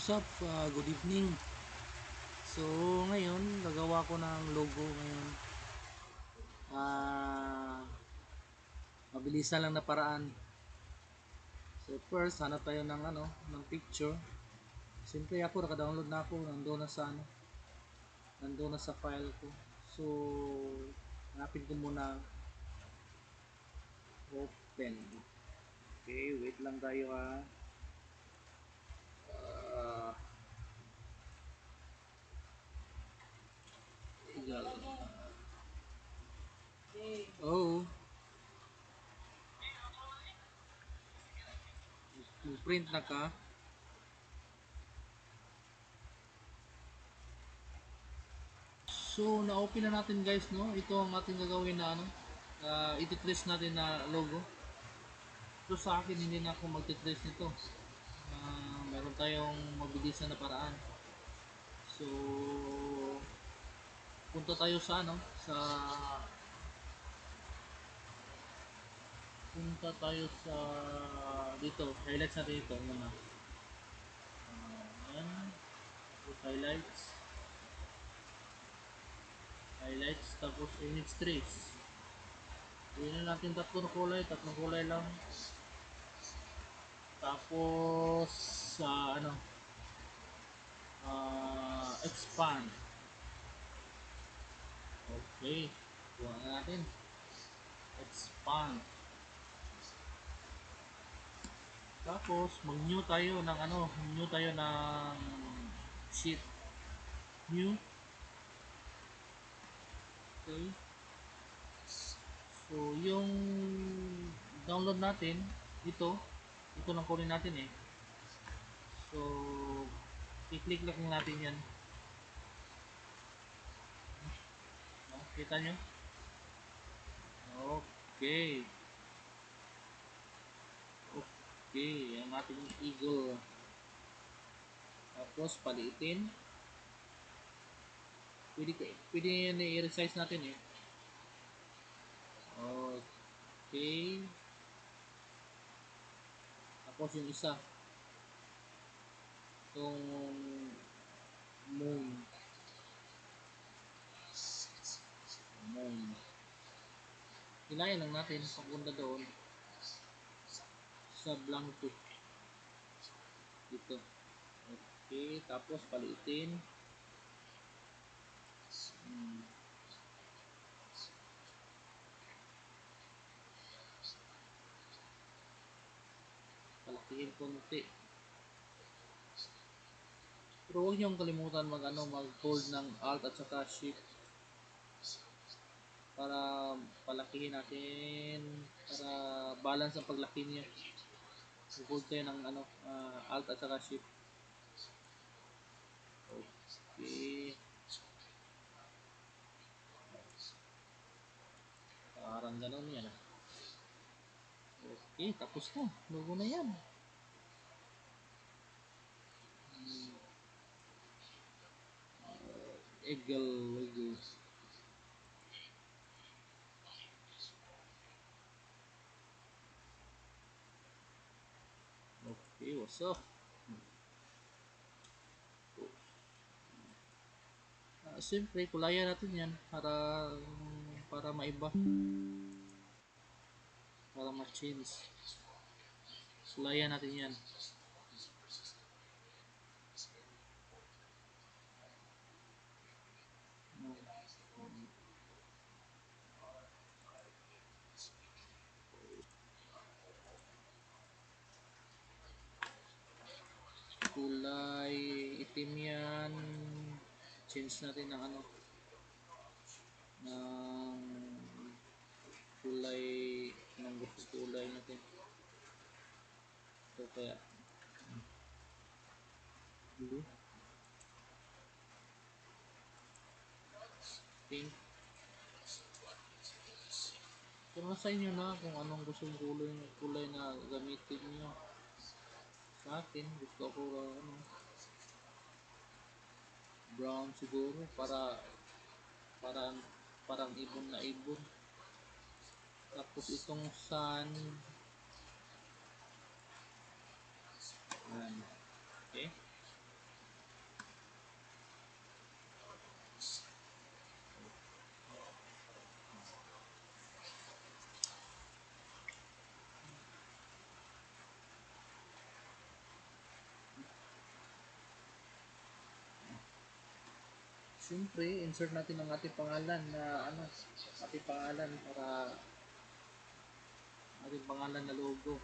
What's up? Good evening. So, ngayon, gagawa ko ng logo ngayon. Mabilisan lang na paraan. So, first, hanap tayo ng ng picture. Siyempre ako, naka-download na ako. Nandoon na sa file ko. So, hanapin ko muna open. Okay, wait lang tayo ha. Egal. Oh, print na ka. So, na-open na natin guys, no? Ito ang ating gagawin na i-trace natin na logo. So, sa akin, hindi na ako mag-trace nito. Meron tayong mabilisan na paraan. So, punta tayo sa punta tayo sa dito, highlights natin ito muna. Ayan, highlights, tapos image trace. Yun na natin tatlong kulay lang. Tapos sa expand. Okay, kuha na natin. Expand. Tapos mag-new tayo ng sheet. New. Okay. So yung download natin, ito lang kunin natin eh. So i-click lang natin yan. No, kita nyo? Okay. Okay, ang ating eagle. Tapos paliitin. Pwede yan i-resize natin eh. Okay. Tapos yung isa. Itong moon. Hilayan lang natin papunta doon sa blanco. Dito. Okay. Tapos paliitin. Palakihin konti. Pero huwag niyong kalimutan mag-hold ng Alt at saka Shift para palakihin natin, para balance ang paglaki niya. Hold kayo ng Alt at saka Shift. Okay. Parang ganun yan. Okay, tapos na. Logo na yan. Eagle logo. Okay, what's up? Siyempre, kulayan natin yan para maiba. Para ma-change. Kulayan natin yan. Kulay itim yan. Change natin ng ng kulay ng gusto kulay natin. So kaya blue, pink. So nasa inyo na kung anong gusto kulay na gamitin niyo. Sa akin gusto ko brown siguro para parang ibon na ibon. Tapos itong sun, yan. Okay. Siyempre, insert natin ang ating pangalan na ating pangalan para ating pangalan na logo.